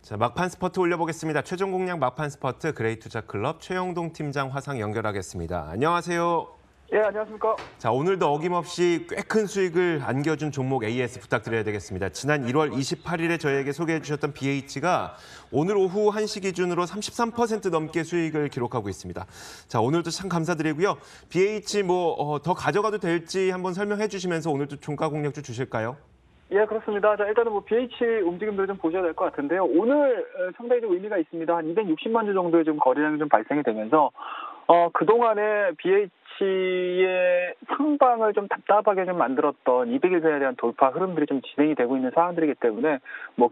자, 막판 스퍼트 올려보겠습니다. 최종 공략 막판 스퍼트 그레이투자클럽 최영동 팀장 화상 연결하겠습니다. 안녕하세요. 예, 안녕하십니까. 자, 오늘도 어김없이 꽤 큰 수익을 안겨준 종목 AS 부탁드려야 되겠습니다. 지난 1월 28일에 저희에게 소개해 주셨던 BH가 오늘 오후 1시 기준으로 33% 넘게 수익을 기록하고 있습니다. 자, 오늘도 참 감사드리고요. BH 더 가져가도 될지 한번 설명해 주시면서 오늘도 종가 공략 좀 주실까요? 예, 그렇습니다. 자, 일단은 BH 움직임들을 좀 보셔야 될 것 같은데요. 오늘 상당히 좀 의미가 있습니다. 한 260만 주 정도의 좀 거래량이 좀 발생이 되면서 그동안에 BH의 상방을 좀 답답하게 좀 만들었던 200일선에 대한 돌파 흐름들이 좀 진행이 되고 있는 상황들이기 때문에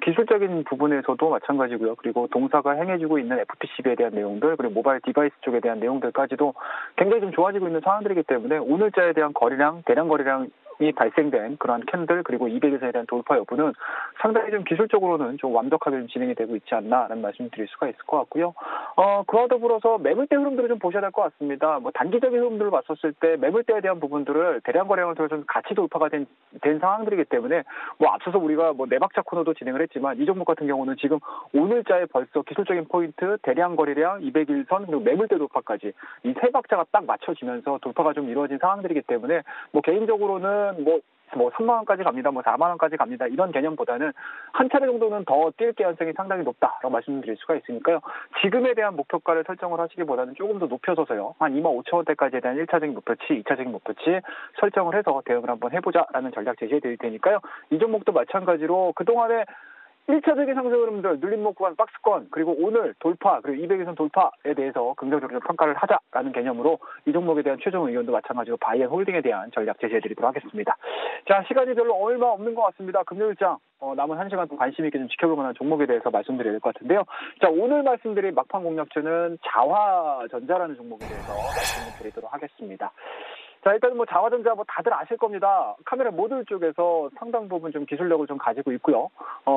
기술적인 부분에서도 마찬가지고요. 그리고 동사가 행해지고 있는 FTCB에 대한 내용들, 그리고 모바일 디바이스 쪽에 대한 내용들까지도 굉장히 좀 좋아지고 있는 상황들이기 때문에 오늘자에 대한 거래량, 대량 거래량 이 발생된 그러한 캔들 그리고 200일선에 대한 돌파 여부는 상당히 좀 기술적으로는 좀 완벽하게 좀 진행이 되고 있지 않나라는 말씀을 드릴 수가 있을 것 같고요. 그와 더불어서 매물대 흐름들을 좀 보셔야 될 것 같습니다. 단기적인 흐름들을 봤었을 때 매물대에 대한 부분들을 대량 거래량을 통해서 같이 돌파가 된 상황들이기 때문에 앞서서 우리가 네 박자 코너도 진행을 했지만 이 종목 같은 경우는 지금 오늘자에 벌써 기술적인 포인트, 대량 거래량, 200일선 그리고 매물대 돌파까지 이 세 박자가 딱 맞춰지면서 돌파가 좀 이루어진 상황들이기 때문에 개인적으로는 3만 원까지 갑니다. 4만 원까지 갑니다. 이런 개념보다는 한 차례 정도는 더 뛸 가능성이 상당히 높다라고 말씀드릴 수가 있으니까요. 지금에 대한 목표가를 설정을 하시기보다는 조금 더 높여서서요. 한 2만 5천 원대까지에 대한 1차적인 목표치, 2차적인 목표치 설정을 해서 대응을 한번 해보자라는 전략 제시해 드릴 테니까요. 이 종목도 마찬가지로 그동안에 1차적인 상승 흐름들, 눌림목 구간, 박스권, 그리고 오늘 돌파, 그리고 200일선 돌파에 대해서 긍정적으로 평가를 하자라는 개념으로 이 종목에 대한 최종 의견도 마찬가지로 바이앤홀딩에 대한 전략 제시해드리도록 하겠습니다. 자, 시간이 별로 얼마 없는 것 같습니다. 금요일장 남은 1시간 동안 관심 있게 좀 지켜볼 만한 종목에 대해서 말씀드려야 될 것 같은데요. 자, 오늘 말씀드릴 막판 공략주는 자화전자라는 종목에 대해서 말씀을 드리도록 하겠습니다. 자, 일단 자화전자 다들 아실 겁니다. 카메라 모듈 쪽에서 상당 부분 좀 기술력을 좀 가지고 있고요.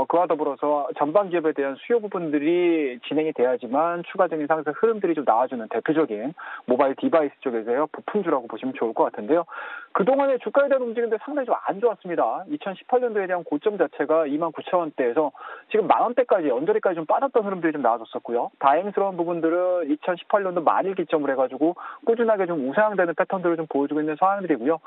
그와 더불어서 전방 기업에 대한 수요 부분들이 진행이 돼야지만 추가적인 상승 흐름들이 좀 나와주는 대표적인 모바일 디바이스 쪽에서요. 부품주라고 보시면 좋을 것 같은데요. 그동안에 주가에 대한 움직임들 상당히 좀 안 좋았습니다. 2018년도에 대한 고점 자체가 29,000원대에서 지금 만원대까지, 언저리까지 좀 빠졌던 흐름들이 좀 나와줬었고요. 다행스러운 부분들은 2018년도 만일 기점을 해가지고 꾸준하게 좀 우상향되는 패턴들을 좀 보여주고 있는 상황들이고요.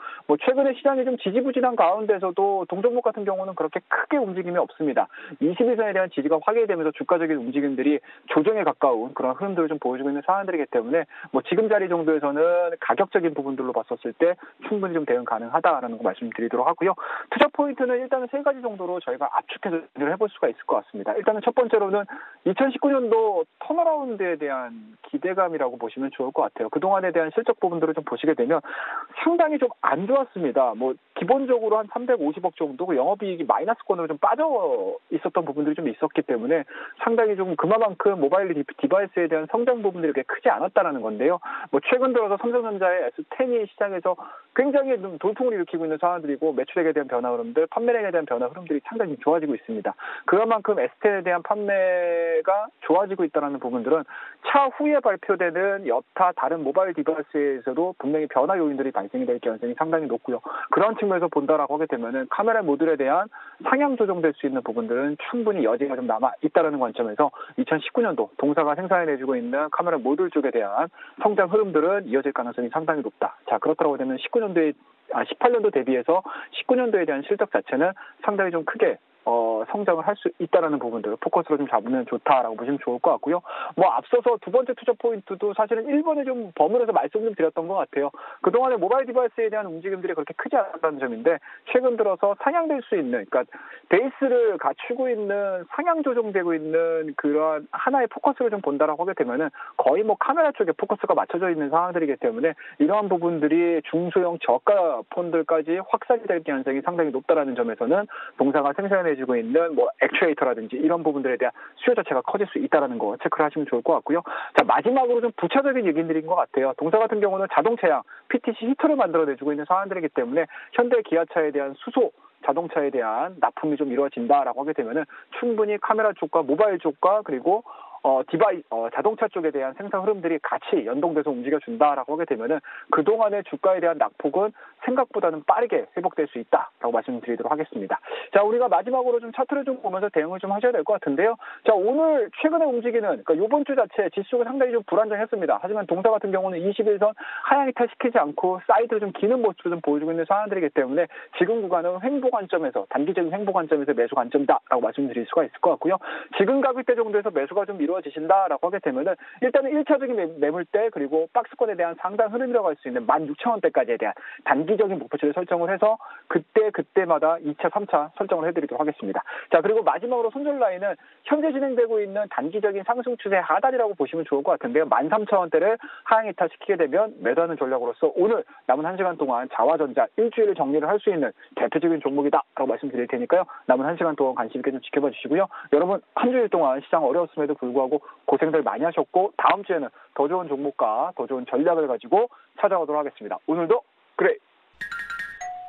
최근에 시장이 좀 지지부진한 가운데서도 동종목 같은 경우는 그렇게 크게 움직임이 없습니다. 21선에 대한 지지가 확인되면서 주가적인 움직임들이 조정에 가까운 그런 흐름들을 좀 보여주고 있는 상황들이기 때문에 지금 자리 정도에서는 가격적인 부분들로 봤었을 때 충분히 좀 대응 가능하다라는 거 말씀드리도록 하고요. 투자 포인트는 일단은 세 가지 정도로 저희가 압축해서 해볼 수가 있을 것 같습니다. 일단은 첫 번째로는 2019년도 턴어라운드에 대한 기대감이라고 보시면 좋을 것 같아요. 그동안에 대한 실적 부분들을 좀 보시게 되면 상당히 좀 안 좋았습니다. 기본적으로 한 350억 정도 영업이익이 마이너스권으로 좀 빠져 있었던 부분들이 좀 있었기 때문에 상당히 좀 그만큼 모바일 디바이스에 대한 성장 부분들이 그렇게 크지 않았다라는 건데요. 최근 들어서 삼성전자의 S10이 시장에서 굉장히 좀 돌풍을 일으키고 있는 상황들이고 매출액에 대한 변화 흐름들, 판매량에 대한 변화 흐름들이 상당히 좋아지고 있습니다. 그만큼 S10에 대한 판매가 좋아지고 있다는 부분들은 차후에 발표되는 여타 다른 모바일 디바이스에서도 분명히 변화 요인들이 발생이 될 가능성이 상당히 높고요. 그런 측면에서 본다라고 하게 되면은 카메라 모듈에 대한 상향 조정될 수 있는 부분들은 충분히 여지가 좀 남아 있다라는 관점에서 2019년도 동사가 생산해내주고 있는 카메라 모듈 쪽에 대한 성장 흐름들은 이어질 가능성이 상당히 높다. 자, 그렇다고 되면 18년도 대비해서 19년도에 대한 실적 자체는 상당히 좀 크게 성장을 할 수 있다라는 부분들 포커스로 좀 잡으면 좋다라고 보시면 좋을 것 같고요. 앞서서 두 번째 투자 포인트도 사실은 1번에 좀 버무려서 말씀 좀 드렸던 것 같아요. 그동안에 모바일 디바이스에 대한 움직임들이 그렇게 크지 않았다는 점인데 최근 들어서 상향될 수 있는, 그러니까 베이스를 갖추고 있는 상향 조정되고 있는 그런 하나의 포커스를 좀 본다라고 하게 되면은 거의 카메라 쪽에 포커스가 맞춰져 있는 상황들이기 때문에 이러한 부분들이 중소형 저가 폰들까지 확산이 될 가능성이 상당히 높다라는 점에서는 동사가 생산해주고 있는 액추에이터라든지 이런 부분들에 대한 수요 자체가 커질 수 있다는 거 체크를 하시면 좋을 것 같고요. 자, 마지막으로 좀 부차적인 얘기들인 것 같아요. 동사 같은 경우는 자동차양 PTC 히터를 만들어내주고 있는 상황들이기 때문에 현대 기아차에 대한 수소 자동차에 대한 납품이 좀 이루어진다라고 하게 되면은 충분히 카메라 쪽과 모바일 쪽과 그리고 자동차 쪽에 대한 생산 흐름들이 같이 연동돼서 움직여준다라고 하게 되면은 그동안의 주가에 대한 낙폭은 생각보다는 빠르게 회복될 수 있다라고 말씀드리도록 하겠습니다. 자, 우리가 마지막으로 좀 차트를 좀 보면서 대응을 좀 하셔야 될 것 같은데요. 자, 오늘 최근에 움직이는, 그러니까 이번 주 자체 지수가 상당히 좀 불안정했습니다. 하지만 동사 같은 경우는 21선 하향 이탈시키지 않고 사이드를 좀 기는 모습을 좀 보여주고 있는 상황들이기 때문에 지금 구간은 횡보 관점에서, 단기적인 횡보 관점에서 매수 관점다라고 말씀드릴 수가 있을 것 같고요. 지금 가격대 정도에서 매수가 좀 이루어지신다라고 하게 되면은 일단은 1차적인 매물대 그리고 박스권에 대한 상당 흐름이라고 할 수 있는 16,000원대까지에 대한 단기적인 목표치를 설정을 해서 그때마다 2차, 3차 설정을 해드리도록 하겠습니다. 자, 그리고 마지막으로 손절 라인은 현재 진행되고 있는 단기적인 상승 추세 하단이라고 보시면 좋을 것 같은데요. 13,000원대를 하향 이탈시키게 되면 매도하는 전략으로서 오늘 남은 1시간 동안 자화전자 일주일을 정리를 할 수 있는 대표적인 종목이다라고 말씀드릴 테니까요. 남은 1시간 동안 관심 있게 좀 지켜봐 주시고요. 여러분 한 주일 동안 시장 어려웠음에도 불구하고 고생들 많이 하셨고 다음 주에는 더 좋은 종목과 더 좋은 전략을 가지고 찾아오도록 하겠습니다. 오늘도 그래